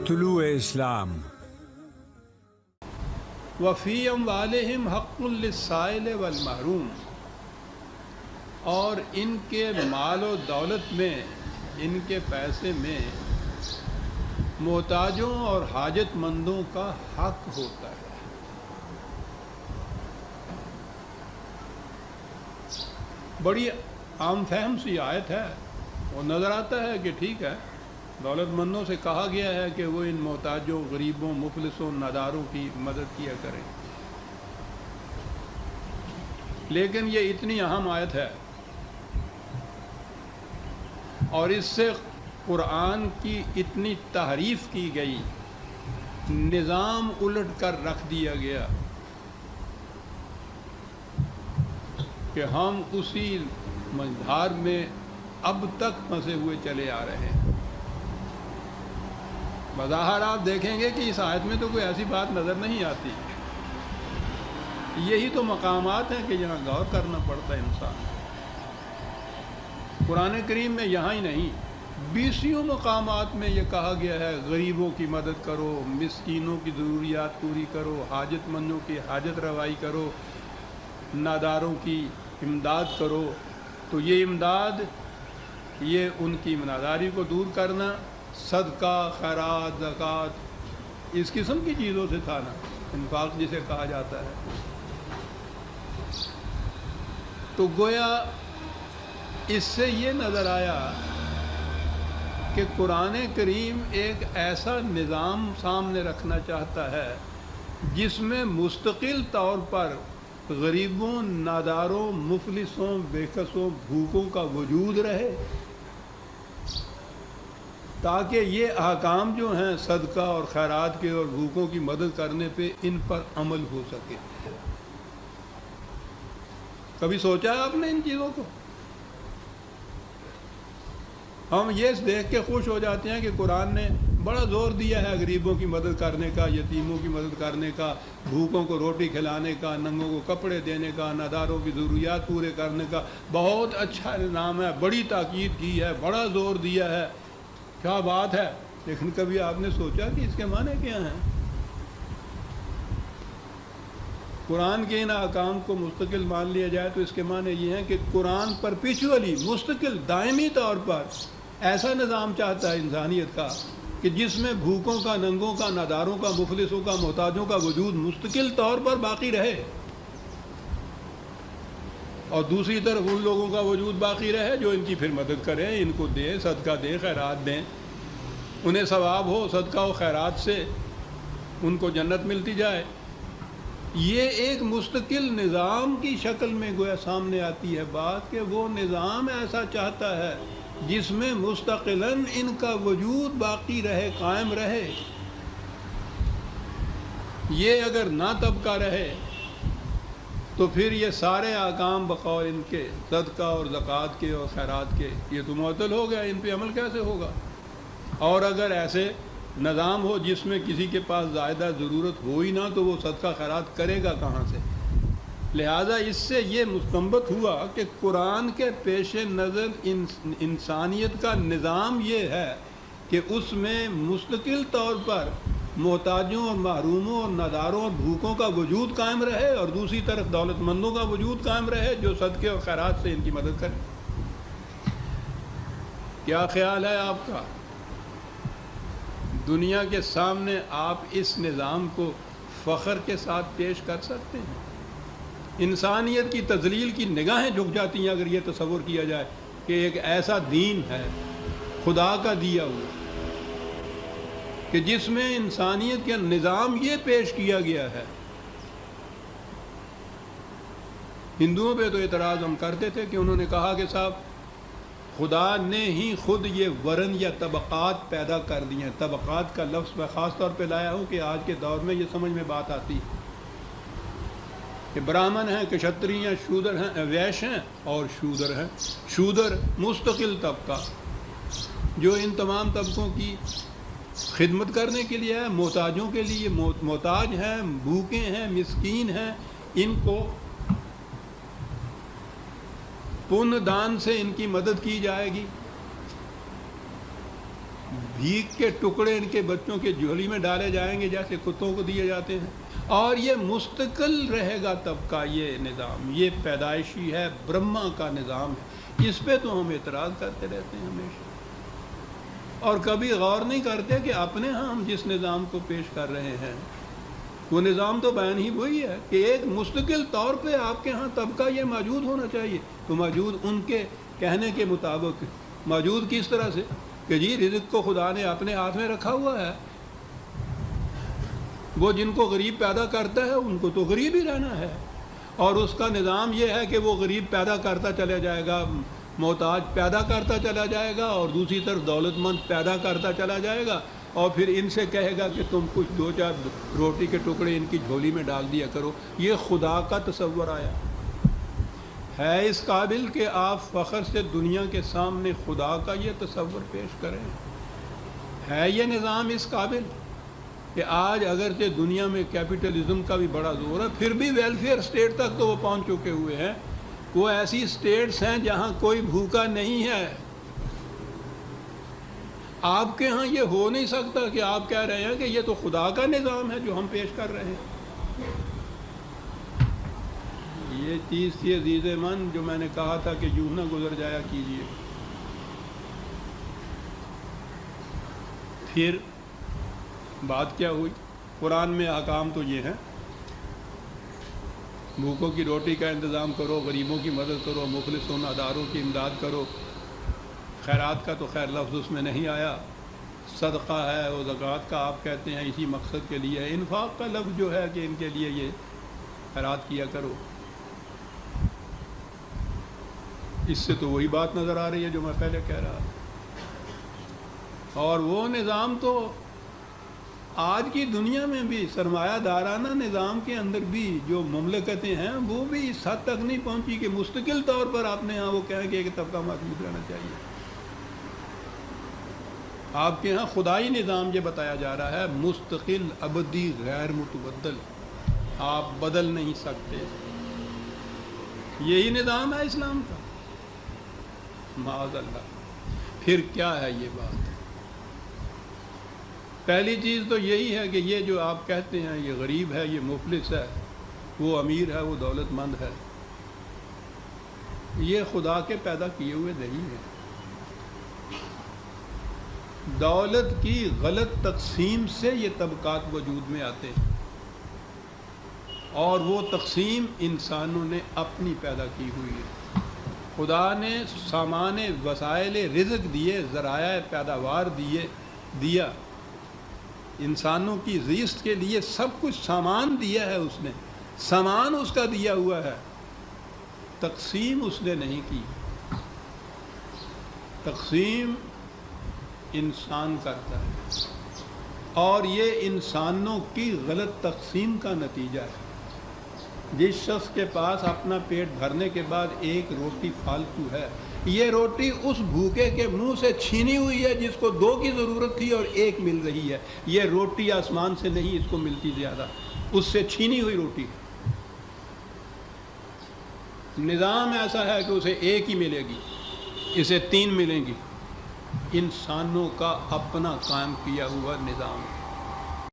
طلوع اسلام۔ وفی اموالہم حق للسائل والمحروم، اور ان کے مال و دولت میں، ان کے پیسے میں محتاجوں اور حاجت مندوں کا حق ہوتا ہے۔ بڑی عام فہم سی آیت ہے، وہ نظر آتا ہے کہ ٹھیک ہے، دولت مندوں سے کہا گیا ہے کہ وہ ان محتاجوں، غریبوں، مفلسوں، ناداروں کی مدد کیا کریں، لیکن یہ اتنی اہم آیت ہے اور اس سے قرآن کی اتنی تحریف کی گئی، نظام الٹ کر رکھ دیا گیا کہ ہم اسی مجھار میں اب تک پھنسے ہوئے چلے آ رہے ہیں۔ بظاہر آپ دیکھیں گے کہ اس آیت میں تو کوئی ایسی بات نظر نہیں آتی، یہی تو مقامات ہیں کہ جہاں غور کرنا پڑتا ہے انسان۔ قرآن کریم میں یہاں ہی نہیں، 20 مقامات میں یہ کہا گیا ہے غریبوں کی مدد کرو، مسکینوں کی ضروریات پوری کرو، حاجت مندوں کی حاجت روائی کرو، ناداروں کی امداد کرو۔ تو یہ امداد، یہ ان کی ناداری کو دور کرنا، صدقہ، خیرات، زکوٰۃ، اس قسم کی چیزوں سے تھا نا، انفاق جسے کہا جاتا ہے۔ تو گویا اس سے یہ نظر آیا کہ قرآن کریم ایک ایسا نظام سامنے رکھنا چاہتا ہے جس میں مستقل طور پر غریبوں، ناداروں، مفلسوں، بےکسوں، بھوکوں کا وجود رہے، تاکہ یہ احکام جو ہیں صدقہ اور خیرات کے اور بھوکوں کی مدد کرنے پہ ان پر عمل ہو سکے۔ کبھی سوچا ہے آپ نے ان چیزوں کو؟ ہم یہ دیکھ کے خوش ہو جاتے ہیں کہ قرآن نے بڑا زور دیا ہے غریبوں کی مدد کرنے کا، یتیموں کی مدد کرنے کا، بھوکوں کو روٹی کھلانے کا، ننگوں کو کپڑے دینے کا، ناداروں کی ضروریات پورے کرنے کا۔ بہت اچھا نظام ہے، بڑی تاکید کی ہے، بڑا زور دیا ہے، کیا بات ہے۔ لیکن کبھی آپ نے سوچا کہ اس کے معنی کیا ہیں؟ قرآن کے ان احکام کو مستقل مان لیا جائے تو اس کے معنی یہ ہیں کہ قرآن پرپیچولی، مستقل، دائمی طور پر ایسا نظام چاہتا ہے انسانیت کا کہ جس میں بھوکوں کا، ننگوں کا، ناداروں کا، مفلسوں کا، محتاجوں کا وجود مستقل طور پر باقی رہے، اور دوسری طرف ان لوگوں کا وجود باقی رہے جو ان کی پھر مدد کریں، ان کو دیں، صدقہ دیں، خیرات دیں، انہیں ثواب ہو صدقہ و خیرات سے، ان کو جنت ملتی جائے۔ یہ ایک مستقل نظام کی شکل میں گویا سامنے آتی ہے بات کہ وہ نظام ایسا چاہتا ہے جس میں مستقلاً ان کا وجود باقی رہے، قائم رہے۔ یہ اگر نہ طبقہ رہے تو پھر یہ سارے احکام بقول ان کے صدقہ اور زکوٰۃ کے اور خیرات کے، یہ تو معطل ہو گیا، ان پہ عمل کیسے ہوگا؟ اور اگر ایسے نظام ہو جس میں کسی کے پاس زائدہ ضرورت ہو ہی نہ تو وہ صدقہ خیرات کرے گا کہاں سے؟ لہذا اس سے یہ مستنبط ہوا کہ قرآن کے پیش نظر انسانیت کا نظام یہ ہے کہ اس میں مستقل طور پر محتاجوں اور محروموں اور ناداروں اور بھوکوں کا وجود قائم رہے، اور دوسری طرف دولت مندوں کا وجود قائم رہے جو صدقے اور خیرات سے ان کی مدد کرے۔ کیا خیال ہے آپ کا؟ دنیا کے سامنے آپ اس نظام کو فخر کے ساتھ پیش کر سکتے ہیں؟ انسانیت کی تذلیل کی نگاہیں جھک جاتی ہیں اگر یہ تصور کیا جائے کہ ایک ایسا دین ہے خدا کا دیا ہوا کہ جس میں انسانیت کا نظام یہ پیش کیا گیا ہے۔ ہندوؤں پہ تو اعتراض ہم کرتے تھے کہ انہوں نے کہا کہ صاحب خدا نے ہی خود یہ ورن یا طبقات پیدا کر دی ہیں۔ طبقات کا لفظ میں خاص طور پہ لایا ہوں کہ آج کے دور میں یہ سمجھ میں بات آتی ہے کہ براہمن ہیں، کشتری ہیں، شودر ہیں، ویش ہیں اور شودر ہیں۔ شودر مستقل طبقہ جو ان تمام طبقوں کی خدمت کرنے کے لیے ہے، محتاجوں کے لیے محتاج ہیں، بھوکے ہیں، مسکین ہیں، ان کو پن دان سے ان کی مدد کی جائے گی۔ بھیک کے ٹکڑے ان کے بچوں کے جھولی میں ڈالے جائیں گے جیسے کتوں کو دیے جاتے ہیں، اور یہ مستقل رہے گا طبقہ. یہ نظام یہ پیدائشی ہے، برہما کا نظام ہے. اس پہ تو ہم اعتراض کرتے رہتے ہیں ہمیشہ، اور کبھی غور نہیں کرتے کہ اپنے ہاں ہم جس نظام کو پیش کر رہے ہیں وہ نظام تو بیان ہی وہی ہے کہ ایک مستقل طور پہ آپ کے ہاں طبقہ یہ موجود ہونا چاہیے. تو موجود ان کے کہنے کے مطابق موجود کس طرح سے کہ جی رزق کو خدا نے اپنے ہاتھ میں رکھا ہوا ہے، وہ جن کو غریب پیدا کرتا ہے ان کو تو غریب ہی رہنا ہے، اور اس کا نظام یہ ہے کہ وہ غریب پیدا کرتا چلا جائے گا، محتاج پیدا کرتا چلا جائے گا، اور دوسری طرف دولت مند پیدا کرتا چلا جائے گا، اور پھر ان سے کہے گا کہ تم کچھ 2-4 روٹی کے ٹکڑے ان کی جھولی میں ڈال دیا کرو. یہ خدا کا تصور آیا ہے اس قابل کہ آپ فخر سے دنیا کے سامنے خدا کا یہ تصور پیش کریں؟ ہے یہ نظام اس قابل کہ آج اگرچہ دنیا میں کیپٹلزم کا بھی بڑا زور ہے، پھر بھی ویلفیئر اسٹیٹ تک تو وہ پہنچ چکے ہوئے ہیں. وہ ایسی اسٹیٹس ہیں جہاں کوئی بھوکا نہیں ہے. آپ کے ہاں یہ ہو نہیں سکتا کہ آپ کہہ رہے ہیں کہ یہ تو خدا کا نظام ہے جو ہم پیش کر رہے ہیں. یہ چیز تھی عزیز من جو میں نے کہا تھا کہ یوں نہ گزر جایا کیجیے. پھر بات کیا ہوئی؟ قرآن میں احکام تو یہ ہیں، بھوکوں کی روٹی کا انتظام کرو، غریبوں کی مدد کرو، مخلص اداروں کی امداد کرو. خیرات کا تو خیر لفظ اس میں نہیں آیا، صدقہ ہے وہ زکوٰۃ کا آپ کہتے ہیں اسی مقصد کے لیے. انفاق کا لفظ جو ہے کہ ان کے لیے یہ خیرات کیا کرو. اس سے تو وہی بات نظر آ رہی ہے جو میں پہلے کہہ رہا تھا. اور وہ نظام تو آج کی دنیا میں بھی سرمایہ دارانہ نظام کے اندر بھی جو مملکتیں ہیں وہ بھی اس حد تک نہیں پہنچی کہ مستقل طور پر آپ نے ہاں وہ کہیں کہ ایک طبقہ محفوظ رہنا چاہیے. آپ کے ہاں خدائی نظام یہ بتایا جا رہا ہے مستقل، ابدی، غیر متبدل، آپ بدل نہیں سکتے. یہی نظام ہے اسلام کا، معاذ اللہ. پھر کیا ہے یہ بات؟ پہلی چیز تو یہی ہے کہ یہ جو آپ کہتے ہیں یہ غریب ہے، یہ مفلس ہے، وہ امیر ہے، وہ دولت مند ہے، یہ خدا کے پیدا کیے ہوئے نہیں ہیں. دولت کی غلط تقسیم سے یہ طبقات وجود میں آتے ہیں، اور وہ تقسیم انسانوں نے اپنی پیدا کی ہوئی ہے. خدا نے سامان وسائل رزق دیے، ذرائع پیداوار دیا انسانوں کی زیست کے لیے، سب کچھ سامان دیا ہے. اس نے سامان اس کا دیا ہوا ہے، تقسیم اس نے نہیں کی. تقسیم انسان کرتا ہے، اور یہ انسانوں کی غلط تقسیم کا نتیجہ ہے. جس شخص کے پاس اپنا پیٹ بھرنے کے بعد ایک روٹی فالتو ہے، یہ روٹی اس بھوکے کے منہ سے چھینی ہوئی ہے جس کو 2 کی ضرورت تھی اور 1 مل رہی ہے. یہ روٹی آسمان سے نہیں اس کو ملتی زیادہ، اس سے چھینی ہوئی روٹی. نظام ایسا ہے کہ اسے 1 ہی ملے گی، اسے 3 ملیں گی. انسانوں کا اپنا قائم کیا ہوا نظام.